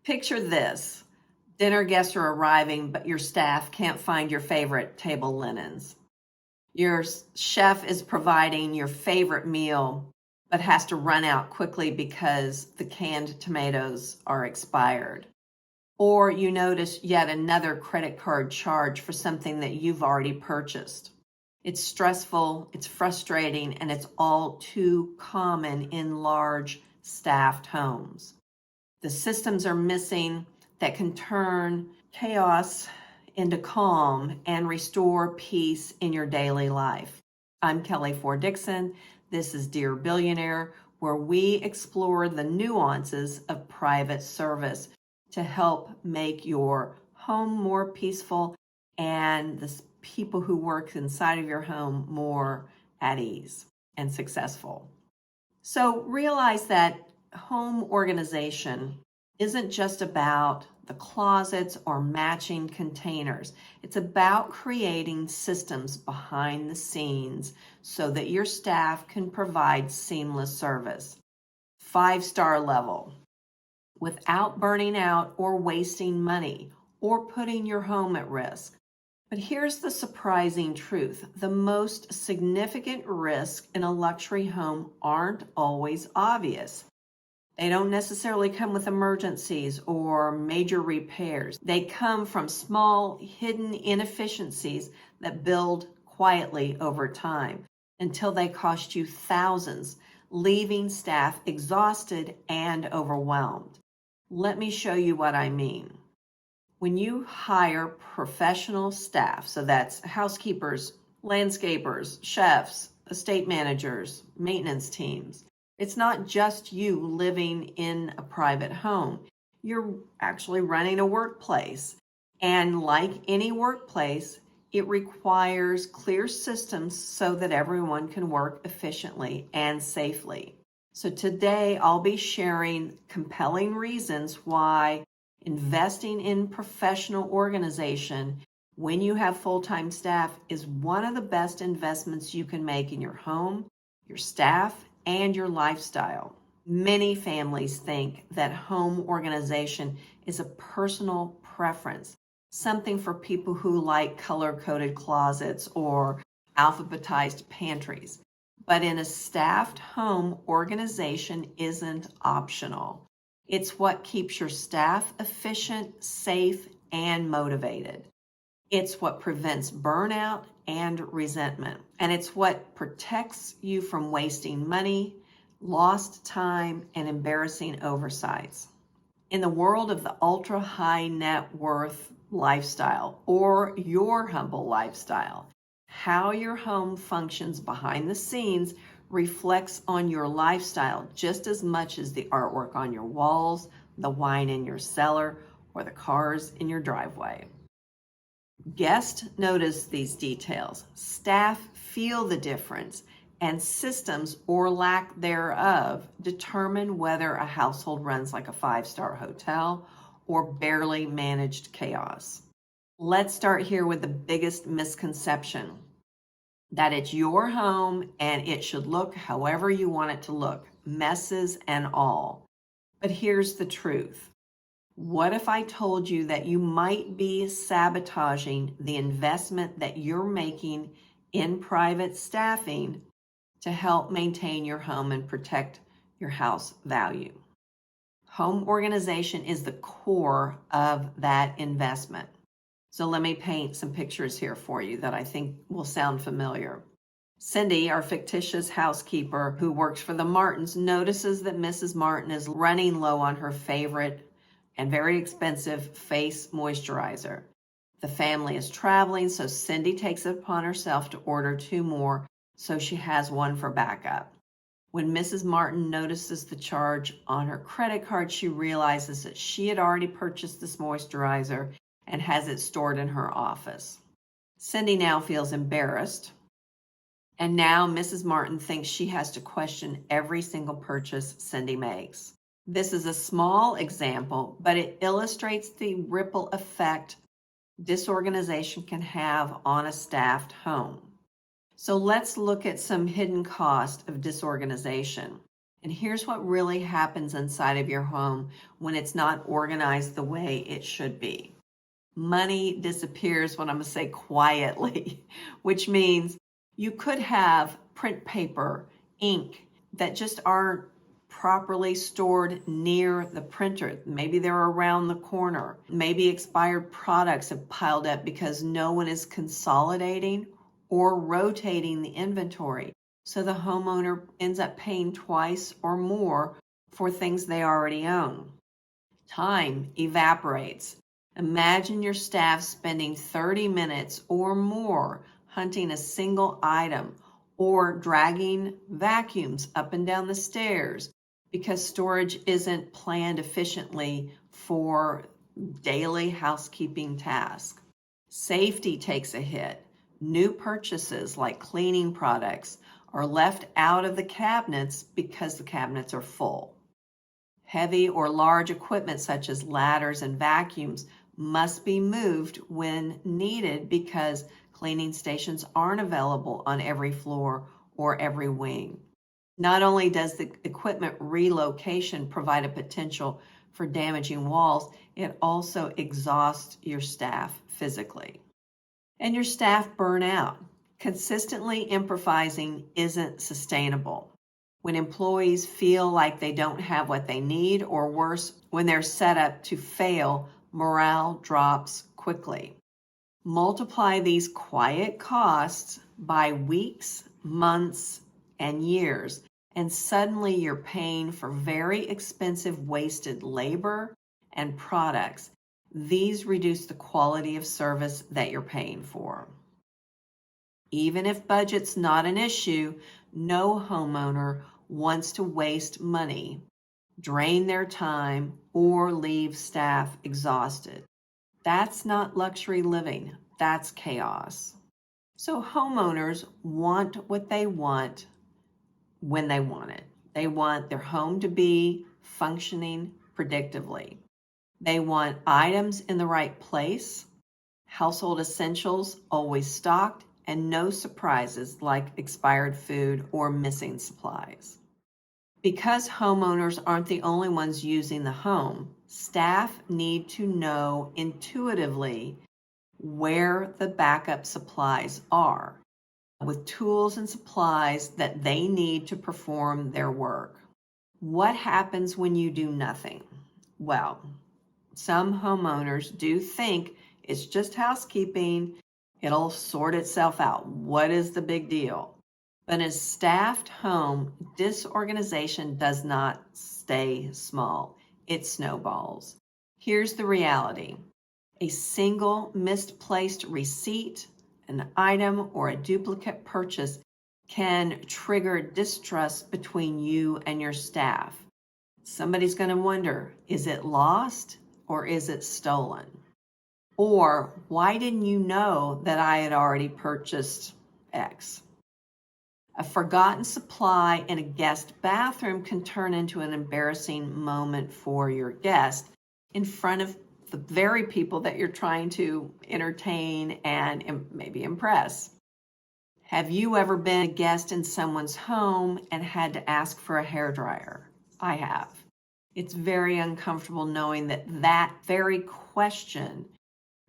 Picture this. Dinner guests are arriving, but your staff can't find your favorite table linens. Your chef is providing your favorite meal, but has to run out quickly because the canned tomatoes are expired. Or you notice yet another credit card charge for something that you've already purchased. It's stressful, it's frustrating, and it's all too common in large staffed homes. The systems are missing that can turn chaos into calm and restore peace in your daily life. I'm Kelly Fore Dixon. This is Dear Billionaire, where we explore the nuances of private service to help make your home more peaceful and the people who work inside of your home more at ease and successful. So realize that home organization isn't just about the closets or matching containers. It's about creating systems behind the scenes so that your staff can provide seamless service. 5-star level, without burning out or wasting money or putting your home at risk. But here's the surprising truth. The most significant risks in a luxury home aren't always obvious. They don't necessarily come with emergencies or major repairs. They come from small, hidden inefficiencies that build quietly over time until they cost you thousands, leaving staff exhausted and overwhelmed. Let me show you what I mean. When you hire professional staff, so that's housekeepers, landscapers, chefs, estate managers, maintenance teams, it's not just you living in a private home. You're actually running a workplace. And like any workplace, it requires clear systems so that everyone can work efficiently and safely. So today I'll be sharing compelling reasons why investing in professional organization when you have full-time staff is one of the best investments you can make in your home, your staff, and your lifestyle. Many families think that home organization is a personal preference, something for people who like color-coded closets or alphabetized pantries. But in a staffed home, organization isn't optional. It's what keeps your staff efficient, safe, and motivated. It's what prevents burnout and resentment. And it's what protects you from wasting money, lost time, and embarrassing oversights. In the world of the ultra high net worth lifestyle or your humble lifestyle, how your home functions behind the scenes reflects on your lifestyle just as much as the artwork on your walls, the wine in your cellar, or the cars in your driveway. Guests notice these details. Staff feel the difference, and systems or lack thereof determine whether a household runs like a 5-star hotel or barely managed chaos. Let's start here with the biggest misconception, that it's your home and it should look however you want it to look, messes and all. But here's the truth. What if I told you that you might be sabotaging the investment that you're making in private staffing to help maintain your home and protect your house value? Home organization is the core of that investment. So let me paint some pictures here for you that I think will sound familiar. Cindy, our fictitious housekeeper who works for the Martins, notices that Mrs. Martin is running low on her favorite and very expensive face moisturizer. The family is traveling, so Cindy takes it upon herself to order 2 more so she has one for backup. When Mrs. Martin notices the charge on her credit card, she realizes that she had already purchased this moisturizer and has it stored in her office. Cindy now feels embarrassed, and now Mrs. Martin thinks she has to question every single purchase Cindy makes. This is a small example, but it illustrates the ripple effect disorganization can have on a staffed home. So let's look at some hidden cost of disorganization. And here's what really happens inside of your home when it's not organized the way it should be. Money disappears, what I'm going to say, quietly, which means you could have print paper, ink that just aren't properly stored near the printer. Maybe they're around the corner. Maybe expired products have piled up because no one is consolidating or rotating the inventory. So the homeowner ends up paying twice or more for things they already own. Time evaporates. Imagine your staff spending 30 minutes or more hunting a single item or dragging vacuums up and down the stairs because storage isn't planned efficiently for daily housekeeping tasks. Safety takes a hit. New purchases like cleaning products are left out of the cabinets because the cabinets are full. Heavy or large equipment such as ladders and vacuums must be moved when needed because cleaning stations aren't available on every floor or every wing. Not only does the equipment relocation provide a potential for damaging walls, it also exhausts your staff physically. And your staff burn out. Consistently improvising isn't sustainable. When employees feel like they don't have what they need, or worse, when they're set up to fail, morale drops quickly. Multiply these quiet costs by weeks, months, and years, and suddenly you're paying for very expensive wasted labor and products. These reduce the quality of service that you're paying for. Even if budget's not an issue, no homeowner wants to waste money, drain their time, or leave staff exhausted. That's not luxury living, that's chaos. So homeowners want what they want when they want it. They want their home to be functioning predictably. They want items in the right place, household essentials always stocked, and no surprises like expired food or missing supplies. Because homeowners aren't the only ones using the home, staff need to know intuitively where the backup supplies are, with tools and supplies that they need to perform their work. What happens when you do nothing? Well, some homeowners do think it's just housekeeping. It'll sort itself out. What is the big deal? But in a staffed home, disorganization does not stay small. It snowballs. Here's the reality. A single misplaced receipt, an item, or a duplicate purchase can trigger distrust between you and your staff. Somebody's going to wonder, is it lost or is it stolen? Or why didn't you know that I had already purchased X? A forgotten supply in a guest bathroom can turn into an embarrassing moment for your guest in front of the very people that you're trying to entertain and maybe impress. Have you ever been a guest in someone's home and had to ask for a hairdryer? I have. It's very uncomfortable knowing that that very question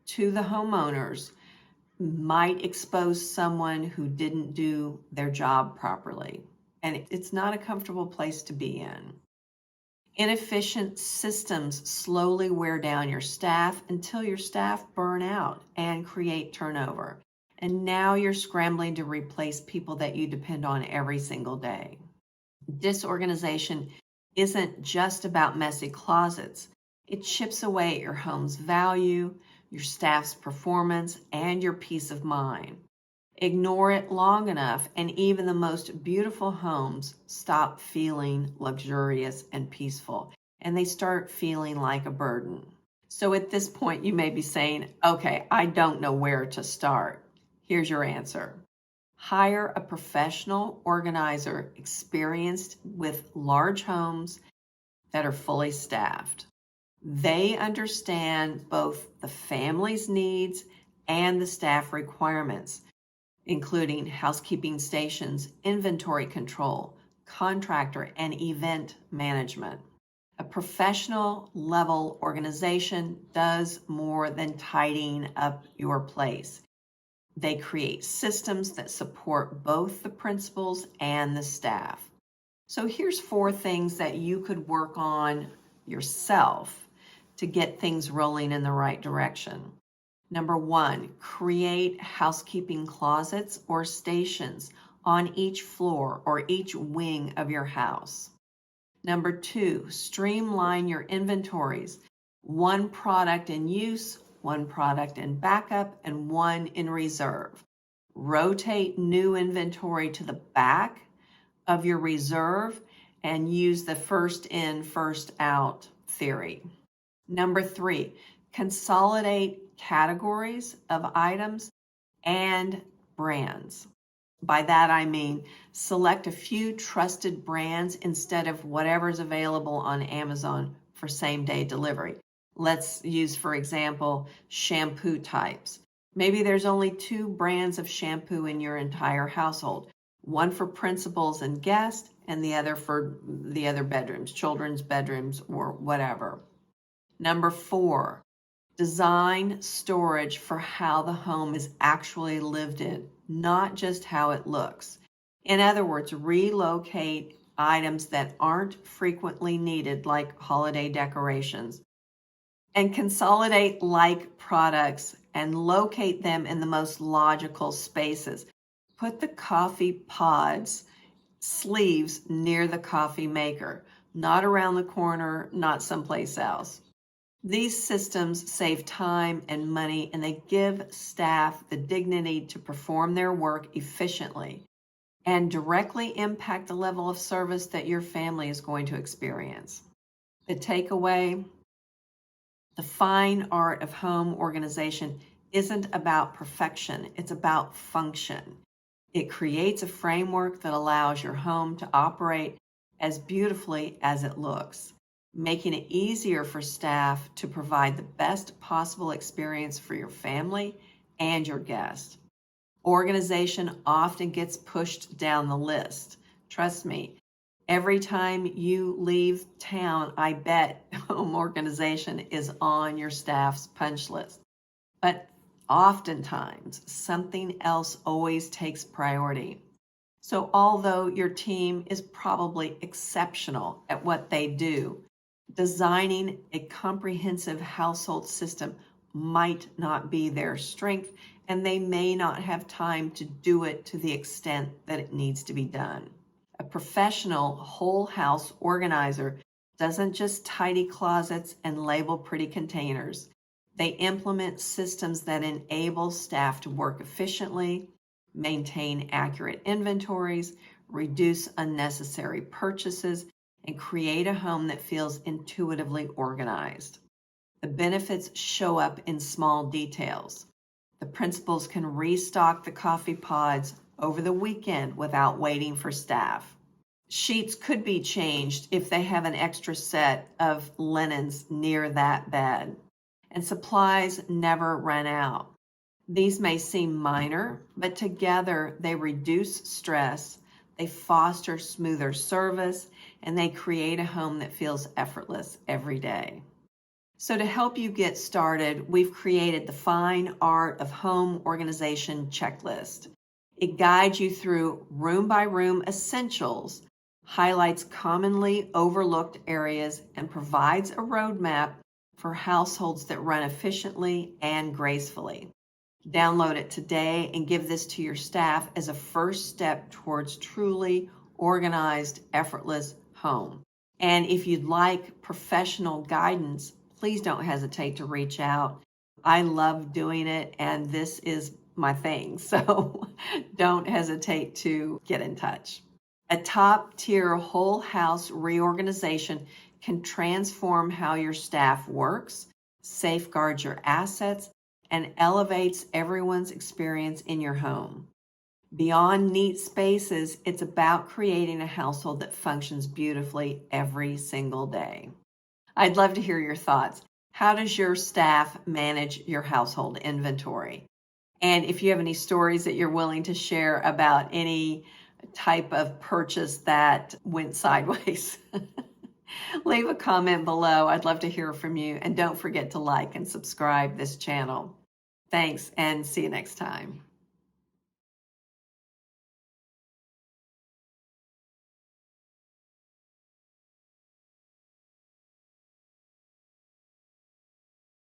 to the homeowners might expose someone who didn't do their job properly. And it's not a comfortable place to be in. Inefficient systems slowly wear down your staff until your staff burn out and create turnover. And now you're scrambling to replace people that you depend on every single day. Disorganization isn't just about messy closets. It chips away at your home's value, your staff's performance, and your peace of mind. Ignore it long enough, and even the most beautiful homes stop feeling luxurious and peaceful, and they start feeling like a burden. So at this point, you may be saying, okay, I don't know where to start. Here's your answer. Hire a professional organizer experienced with large homes that are fully staffed. They understand both the family's needs and the staff requirements, including housekeeping stations, inventory control, contractor, and event management. A professional level organization does more than tidying up your place. They create systems that support both the principals and the staff. So here's 4 things that you could work on yourself to get things rolling in the right direction. Number 1, create housekeeping closets or stations on each floor or each wing of your house. Number 2, streamline your inventories. 1 product in use, 1 product in backup, and 1 in reserve. Rotate new inventory to the back of your reserve and use the first in, first out theory. Number 3, consolidate categories of items and brands. By that I mean select a few trusted brands instead of whatever's available on Amazon for same-day delivery. Let's use, for example, shampoo types. Maybe there's only 2 brands of shampoo in your entire household. 1 for principals and guests, and the other for the other bedrooms, children's bedrooms, or whatever. Number 4, design storage for how the home is actually lived in, not just how it looks. In other words, relocate items that aren't frequently needed, like holiday decorations, and consolidate like products and locate them in the most logical spaces. Put the coffee pods sleeves near the coffee maker, not around the corner, not someplace else. These systems save time and money, and they give staff the dignity to perform their work efficiently and directly impact the level of service that your family is going to experience. The takeaway: the fine art of home organization isn't about perfection, it's about function. It creates a framework that allows your home to operate as beautifully as it looks, making it easier for staff to provide the best possible experience for your family and your guests. Organization often gets pushed down the list. Trust me, every time you leave town, I bet home organization is on your staff's punch list. But oftentimes, something else always takes priority. So although your team is probably exceptional at what they do, designing a comprehensive household system might not be their strength, and they may not have time to do it to the extent that it needs to be done. A professional whole house organizer doesn't just tidy closets and label pretty containers. They implement systems that enable staff to work efficiently, maintain accurate inventories, reduce unnecessary purchases, and create a home that feels intuitively organized. The benefits show up in small details. The principals can restock the coffee pods over the weekend without waiting for staff. Sheets could be changed if they have an extra set of linens near that bed. And supplies never run out. These may seem minor, but together they reduce stress, they foster smoother service, and they create a home that feels effortless every day. So to help you get started, we've created the Fine Art of Home Organization checklist. It guides you through room-by-room essentials, highlights commonly overlooked areas, and provides a roadmap for households that run efficiently and gracefully. Download it today and give this to your staff as a first step towards truly organized, effortless home. And if you'd like professional guidance, please don't hesitate to reach out. I love doing it, and this is my thing, so don't hesitate to get in touch. A top-tier whole house reorganization can transform how your staff works, safeguards your assets, and elevates everyone's experience in your home. Beyond neat spaces, it's about creating a household that functions beautifully every single day. I'd love to hear your thoughts. How does your staff manage your household inventory? And if you have any stories that you're willing to share about any type of purchase that went sideways? Leave a comment below. I'd love to hear from you. And don't forget to like and subscribe this channel. Thanks, and see you next time.